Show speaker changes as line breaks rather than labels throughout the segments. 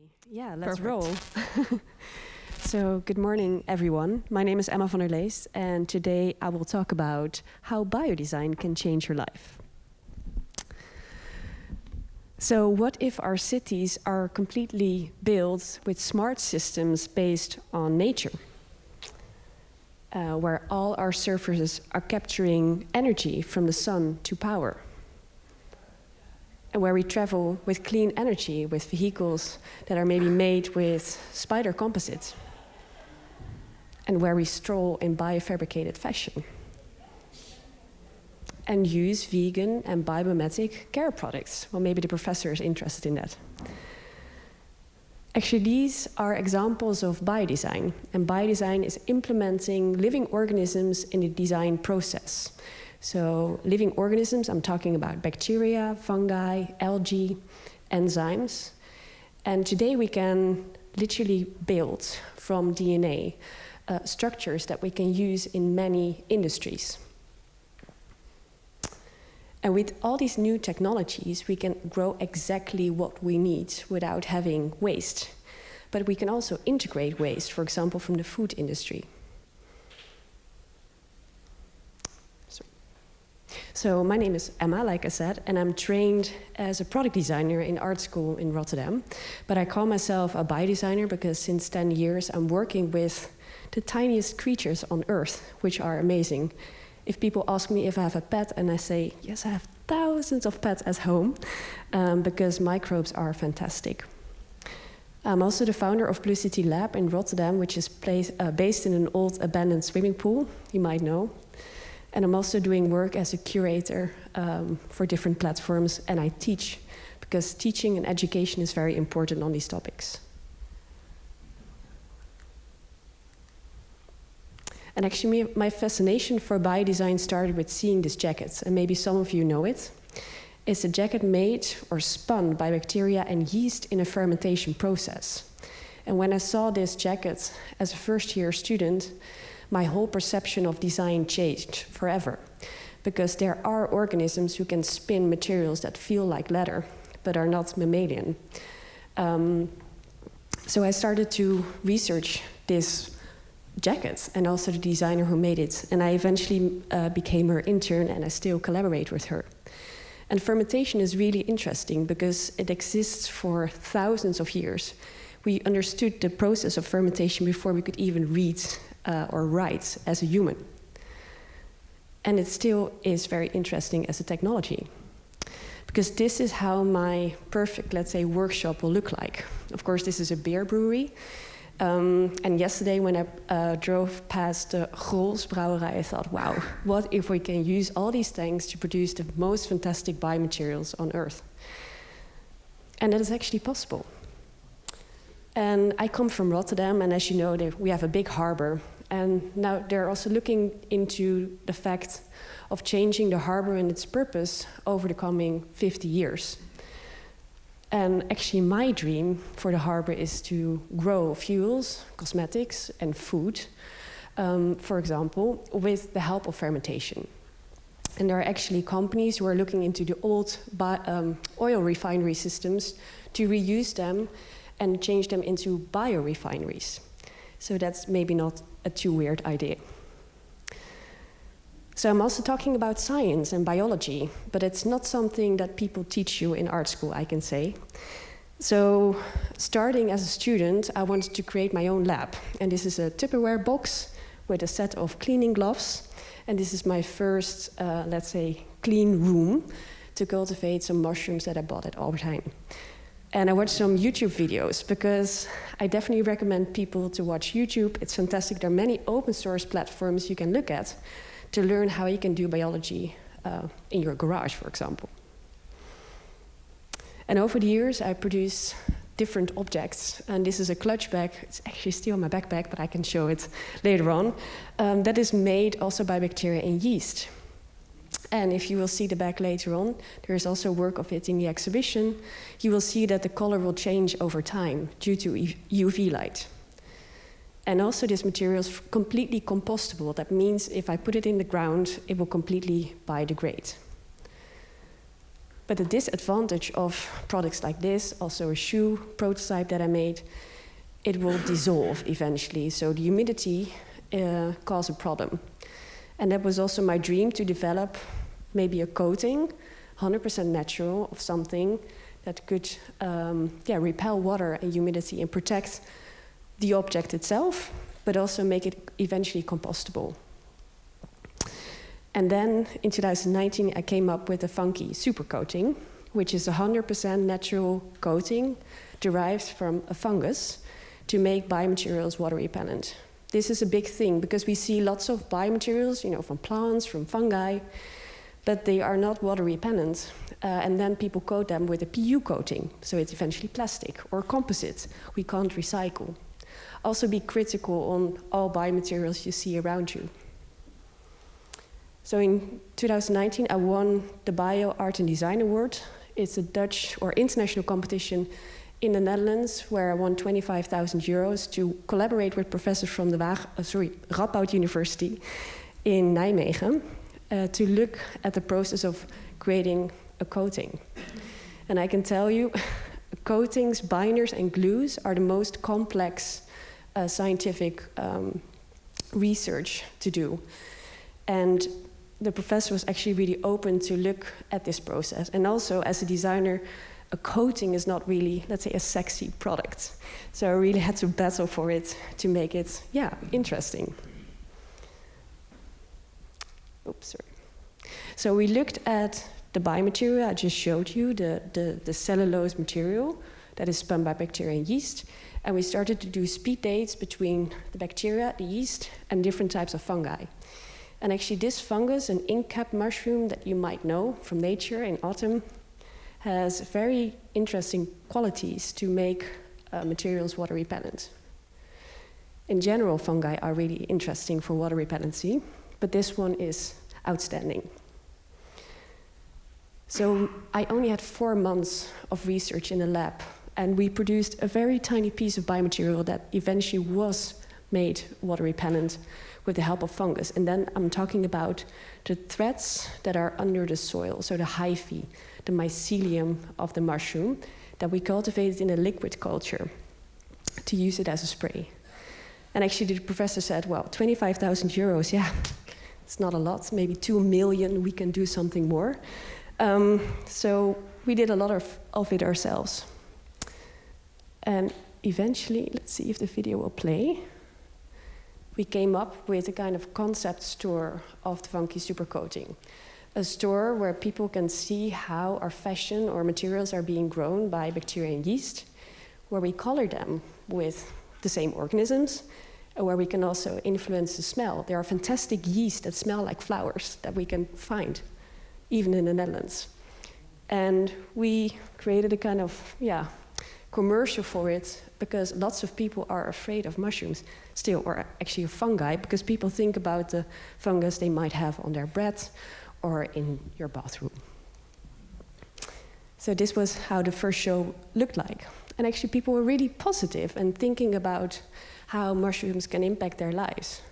Okay, yeah, let's roll. So, good morning, everyone. My name is Emma van der Leest, and today I will talk about how biodesign can change your life. So, what if our cities are completely built with smart systems based on nature? Where all our surfaces are capturing energy from the sun to power. And where we travel with clean energy, with vehicles that are maybe made with spider composites. And where we stroll in biofabricated fashion. And use vegan and biomimetic care products. Well, maybe the professor is interested in that. Actually, these are examples of biodesign. And biodesign is implementing living organisms in the design process. So living organisms, I'm talking about bacteria, fungi, algae, enzymes. And today we can literally build from DNA structures that we can use in many industries. And with all these new technologies, we can grow exactly what we need without having waste. But we can also integrate waste, for example, from the food industry. So my name is Emma, like I said, and I'm trained as a product designer in art school in Rotterdam. But I call myself a biodesigner because since 10 years I'm working with the tiniest creatures on Earth, which are amazing. If people ask me if I have a pet, and I say, yes, I have thousands of pets at home, because microbes are fantastic. I'm also the founder of Blue City Lab in Rotterdam, which is based in an old abandoned swimming pool, you might know. And I'm also doing work as a curator for different platforms, and I teach, because teaching and education is very important on these topics. And actually, my fascination for biodesign started with seeing this jacket, and maybe some of you know it. It's a jacket made or spun by bacteria and yeast in a fermentation process. And when I saw this jacket as a first-year student, my whole perception of design changed forever. Because there are organisms who can spin materials that feel like leather, but are not mammalian. So I started to research this jacket and also the designer who made it. And I eventually became her intern, and I still collaborate with her. And fermentation is really interesting because it exists for thousands of years. We understood the process of fermentation before we could even read or write as a human. And it still is very interesting as a technology. Because this is how my perfect, let's say, workshop will look like. Of course, this is a beer brewery. And yesterday when I drove past the Grols Brouwerij, I thought, wow, what if we can use all these things to produce the most fantastic biomaterials on Earth? And that is actually possible. And I come from Rotterdam, and as you know, we have a big harbor. And now they're also looking into the fact of changing the harbor and its purpose over the coming 50 years. And actually my dream for the harbor is to grow fuels, cosmetics, and food, for example, with the help of fermentation. And there are actually companies who are looking into the old oil refinery systems to reuse them and change them into biorefineries. So that's maybe not a too weird idea. So I'm also talking about science and biology, but it's not something that people teach you in art school, I can say. So starting as a student, I wanted to create my own lab. And this is a Tupperware box with a set of cleaning gloves. And this is my first, let's say, clean room to cultivate some mushrooms that I bought at Albert Heijn. And I watched some YouTube videos because I definitely recommend people to watch YouTube. It's fantastic. There are many open source platforms you can look at to learn how you can do biology in your garage, for example. And over the years, I produced different objects. And this is a clutch bag. It's actually still in my backpack, but I can show it later on. That is made also by bacteria and yeast. And if you will see the bag later on, there is also work of it in the exhibition. You will see that the color will change over time due to UV light. And also this material is completely compostable. That means if I put it in the ground, it will completely biodegrade. But the disadvantage of products like this, also a shoe prototype that I made, it will dissolve eventually. So the humidity causes a problem. And that was also my dream, to develop maybe a coating, 100% natural, of something that could repel water and humidity and protect the object itself, but also make it eventually compostable. And then in 2019, I came up with a fungi super coating, which is a 100% natural coating derived from a fungus to make biomaterials water repellent. This is a big thing because we see lots of biomaterials, from plants, from fungi, but they are not water repellent. And then people coat them with a PU coating, so it's eventually plastic or composite. We can't recycle. Also be critical on all biomaterials you see around you. So in 2019, I won the Bio Art and Design Award. It's a Dutch or international competition in the Netherlands, where I won 25,000 euros to collaborate with professors from the Radboud University in Nijmegen to look at the process of creating a coating. And I can tell you, coatings, binders, and glues are the most complex scientific research to do. And the professor was actually really open to look at this process. And also, as a designer, a coating is not really, let's say, a sexy product. So I really had to battle for it to make it, interesting. Oops, sorry. So we looked at the biomaterial I just showed you, the cellulose material that is spun by bacteria and yeast. And we started to do speed dates between the bacteria, the yeast, and different types of fungi. And actually this fungus, an ink cap mushroom that you might know from nature in autumn, has very interesting qualities to make materials water repellent. In general, fungi are really interesting for water repellency, but this one is outstanding. So I only had 4 months of research in the lab, and we produced a very tiny piece of biomaterial that eventually was made water repellent with the help of fungus. And then I'm talking about the threads that are under the soil, so the hyphae, the mycelium of the mushroom that we cultivated in a liquid culture to use it as a spray. And actually the professor said, well, 25,000 euros, it's not a lot, maybe 2 million, we can do something more. So we did a lot of it ourselves. And eventually, let's see if the video will play, we came up with a kind of concept store of the funky supercoating. A store where people can see how our fashion or materials are being grown by bacteria and yeast, where we color them with the same organisms, and where we can also influence the smell. There are fantastic yeast that smell like flowers that we can find, even in the Netherlands. And we created a kind of, commercial for it, because lots of people are afraid of mushrooms still, or actually of fungi, because people think about the fungus they might have on their bread or in your bathroom. So this was how the first show looked like. And actually people were really positive and thinking about how mushrooms can impact their lives.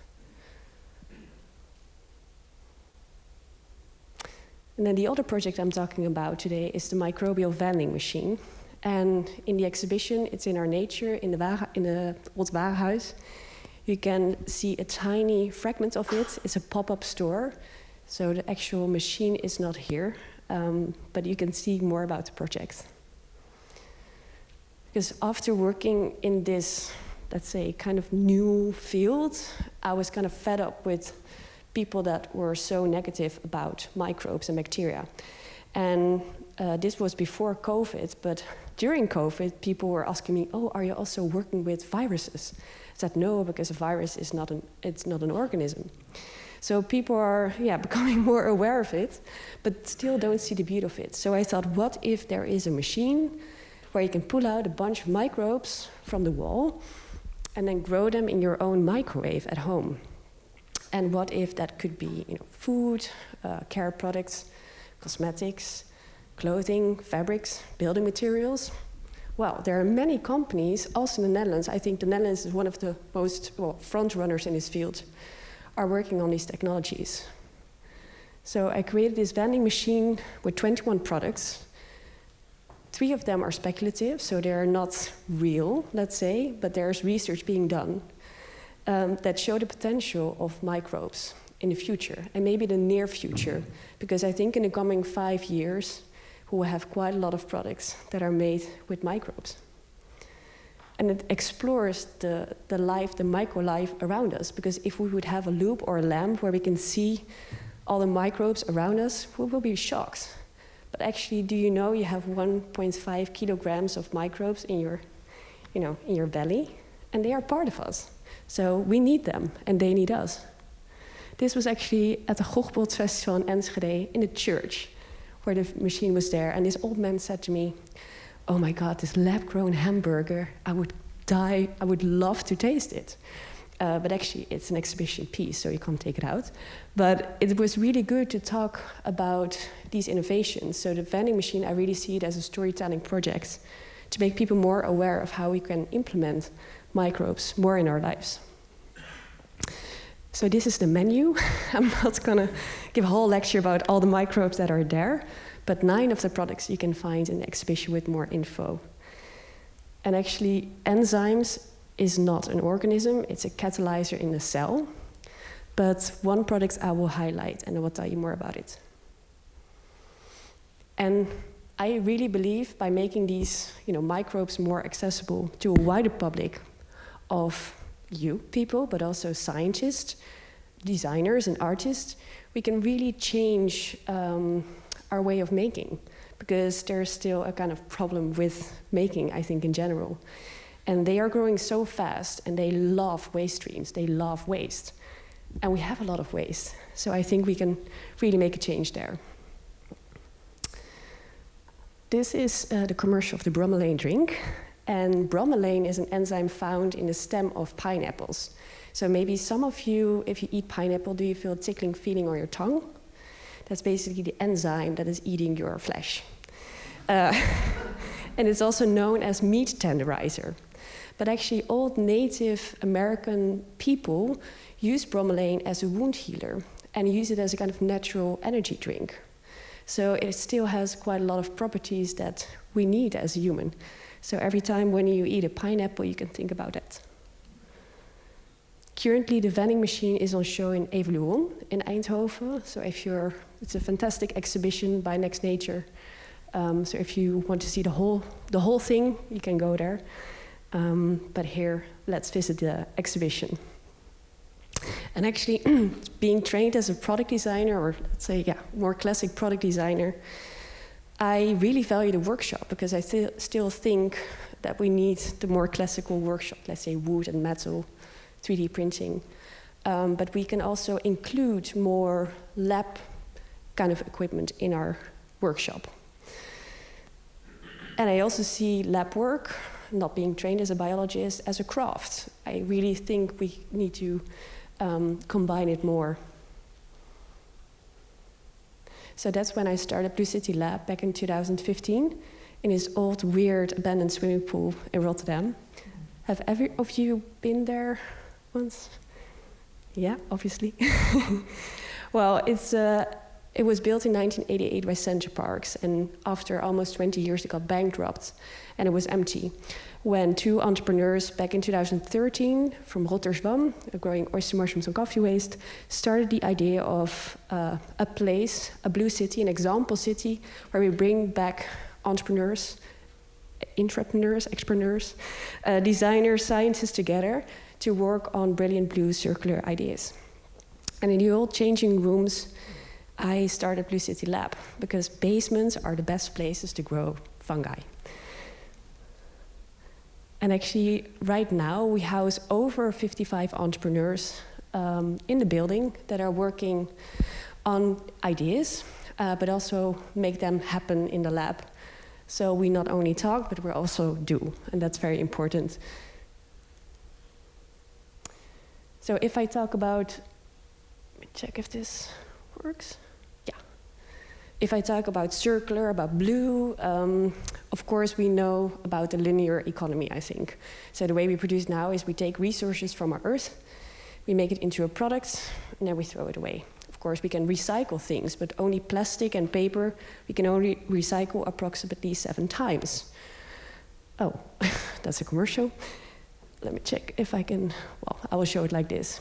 And then the other project I'm talking about today is the microbial vending machine. And in the exhibition, it's in our nature, in the Old Warenhuis. You can see a tiny fragment of it. It's a pop-up store. So the actual machine is not here, but you can see more about the project. Because after working in this, let's say, kind of new field, I was kind of fed up with people that were so negative about microbes and bacteria. And this was before COVID, but during COVID, people were asking me, "Oh, are you also working with viruses?" I said, "No, because a virus is not an organism." So people are, becoming more aware of it, but still don't see the beauty of it. So I thought, what if there is a machine where you can pull out a bunch of microbes from the wall and then grow them in your own microwave at home? And what if that could be, food, care products, cosmetics, clothing, fabrics, building materials? Well, there are many companies, also in the Netherlands. I think the Netherlands is one of the most front runners in this field, are working on these technologies. So I created this vending machine with 21 products 3 of them are speculative, so they're not real, let's say, but there's research being done that show the potential of microbes in the future, and maybe the near future, because I think in the coming 5 years, we will have quite a lot of products that are made with microbes. And it explores the life, the micro-life around us, because if we would have a loupe or a lamp where we can see all the microbes around us, we will be shocked. But actually, do you know you have 1.5 kilograms of microbes in your, in your belly? And they are part of us. So we need them, and they need us. This was actually at the Gochbold Festival in Enschede, in the church, where the machine was there. And this old man said to me, "Oh my God, this lab-grown hamburger, I would die, I would love to taste it." But actually, it's an exhibition piece, so you can't take it out. But it was really good to talk about these innovations. So the vending machine, I really see it as a storytelling project to make people more aware of how we can implement microbes more in our lives. So this is the menu. I'm not gonna give a whole lecture about all the microbes that are there, but 9 of the products you can find in the exhibition with more info. And actually, enzymes is not an organism, it's a catalyzer in the cell. But one product I will highlight, and I will tell you more about it. And I really believe by making these microbes more accessible to a wider public of you people, but also scientists, designers and artists, we can really change our way of making, because there's still a kind of problem with making, I think, in general. And they are growing so fast, and they love waste streams, they love waste. And we have a lot of waste, so I think we can really make a change there. This is the commercial of the bromelain drink. And bromelain is an enzyme found in the stem of pineapples. So maybe some of you, if you eat pineapple, do you feel a tickling feeling on your tongue? That's basically the enzyme that is eating your flesh. And it's also known as meat tenderizer. But actually, old Native American people use bromelain as a wound healer and use it as a kind of natural energy drink. So it still has quite a lot of properties that we need as a human. So every time when you eat a pineapple, you can think about that. Currently, the vending machine is on show in Evoluon in Eindhoven. So it's a fantastic exhibition by Next Nature. So if you want to see the whole thing, you can go there. But here, let's visit the exhibition. And actually, being trained as a product designer, or let's say, more classic product designer, I really value the workshop, because I still think that we need the more classical workshop, let's say wood and metal, 3D printing. But we can also include more lab kind of equipment in our workshop. And I also see lab work, not being trained as a biologist, as a craft. I really think we need to combine it more. So that's when I started Blue City Lab back in 2015 in this old, weird, abandoned swimming pool in Rotterdam. Have every of you been there once? Yeah, obviously. Well, it was built in 1988 by Central Parks, and after almost 20 years it got bankrupt and it was empty. When 2 entrepreneurs back in 2013 from Rotterdam, growing oyster mushrooms on coffee waste, started the idea of a place, a blue city, an example city, where we bring back entrepreneurs, intrapreneurs, expreneurs, designers, scientists together to work on brilliant blue circular ideas. And in the old changing rooms, I started Blue City Lab, because basements are the best places to grow fungi. And actually, right now, we house over 55 entrepreneurs in the building that are working on ideas, but also make them happen in the lab. So we not only talk, but we also do, and that's very important. So if I talk about, let me check if this works. Yeah. If I talk about circular, about blue, of course we know about the linear economy, I think. So the way we produce now is we take resources from our earth, we make it into a product, and then we throw it away. Of course, we can recycle things, but only plastic and paper, we can only recycle approximately 7 times. Oh, that's a commercial. Let me check if I can, well, I will show it like this.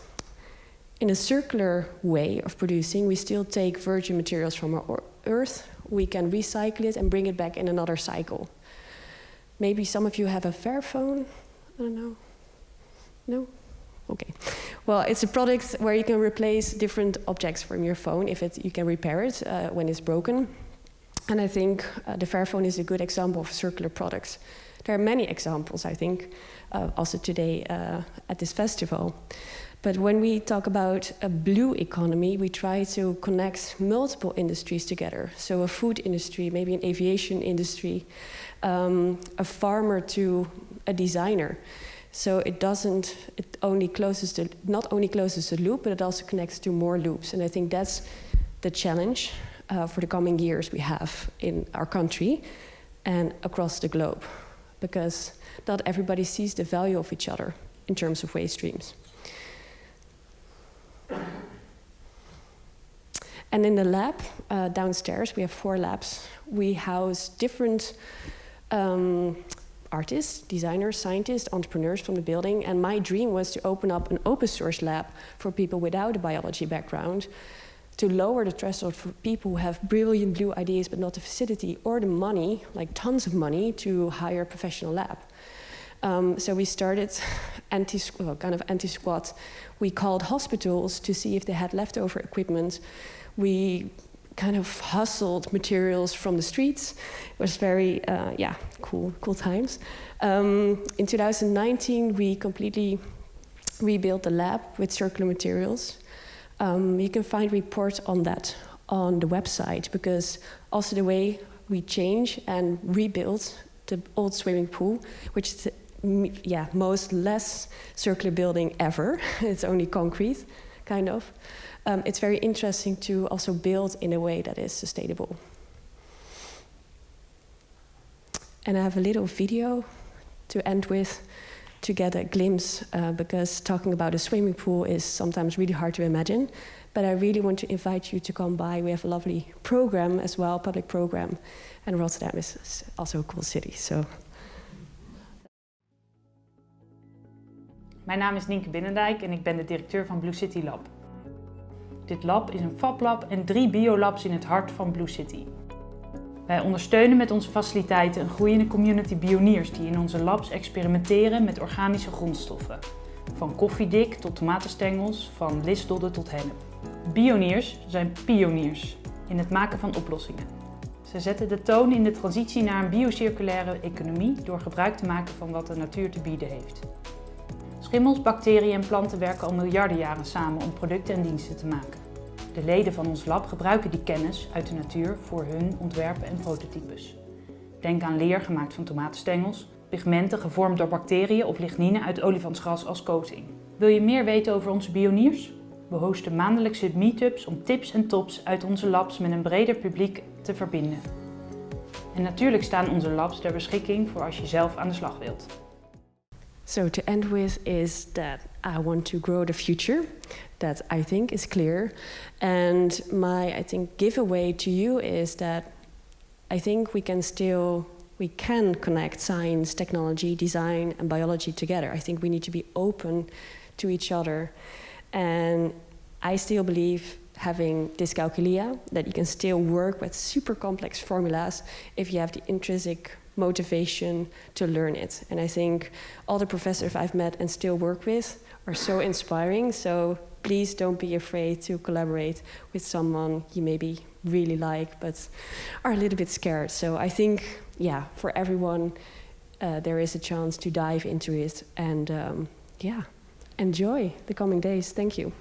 In a circular way of producing, we still take virgin materials from our earth, we can recycle it and bring it back in another cycle. Maybe some of you have a Fairphone, I don't know. No? Okay. Well, it's a product where you can replace different objects from your phone if you can repair it when it's broken. And I think the Fairphone is a good example of circular products. There are many examples, I think, also today at this festival. But when we talk about a blue economy, we try to connect multiple industries together. So a food industry, maybe an aviation industry, a farmer to a designer. So it only closes not only closes the loop, but it also connects to more loops. And I think that's the challenge for the coming years we have in our country and across the globe. Because not everybody sees the value of each other in terms of waste streams. And in the lab, downstairs, we have 4 labs. We house different artists, designers, scientists, entrepreneurs from the building. And my dream was to open up an open source lab for people without a biology background, to lower the threshold for people who have brilliant blue ideas but not the facility or the money, like tons of money, to hire a professional lab. So we started kind of anti-squat. We called hospitals to see if they had leftover equipment. We kind of hustled materials from the streets. It was very, cool times. In 2019, we completely rebuilt the lab with circular materials. You can find reports on that on the website, because also the way we change and rebuild the old swimming pool, which is the most less circular building ever. It's only concrete, kind of. It's very interesting to also build in a way that is sustainable. And I have a little video to end with to get a glimpse, because talking about a swimming pool is sometimes really hard to imagine. But I really want to invite you to come by. We have a lovely program as well, public program. And Rotterdam is also a cool city. So.
Mijn naam is Nienke Binnendijk en ik ben de directeur van Blue City Lab. Dit lab is een fablab en 3 biolabs in het hart van Blue City. Wij ondersteunen met onze faciliteiten een groeiende community pioniers die in onze labs experimenteren met organische grondstoffen. Van koffiedik tot tomatenstengels, van listdodden tot hennep. Pioniers zijn pioniers in het maken van oplossingen. Ze zetten de toon in de transitie naar een biocirculaire economie door gebruik te maken van wat de natuur te bieden heeft. Schimmels, bacteriën en planten werken al miljarden jaren samen om producten en diensten te maken. De leden van ons lab gebruiken die kennis uit de natuur voor hun ontwerpen en prototypes. Denk aan leer gemaakt van tomatenstengels, pigmenten gevormd door bacteriën of lignine uit olifantsgras als coating. Wil je meer weten over onze pioniers? We hosten maandelijkse meetups om tips en tops uit onze labs met een breder publiek te verbinden. En natuurlijk staan onze labs ter beschikking voor als je zelf aan de slag wilt.
So to end with is that I want to grow the future. That I think is clear. And my, giveaway to you is that I think we can connect science, technology, design, and biology together. I think we need to be open to each other. And I still believe, having dyscalculia, that you can still work with super complex formulas if you have the intrinsic motivation to learn it. And I think all the professors I've met and still work with are so inspiring. So please don't be afraid to collaborate with someone you maybe really like but are a little bit scared. So I think, for everyone, there is a chance to dive into it and enjoy the coming days. Thank you.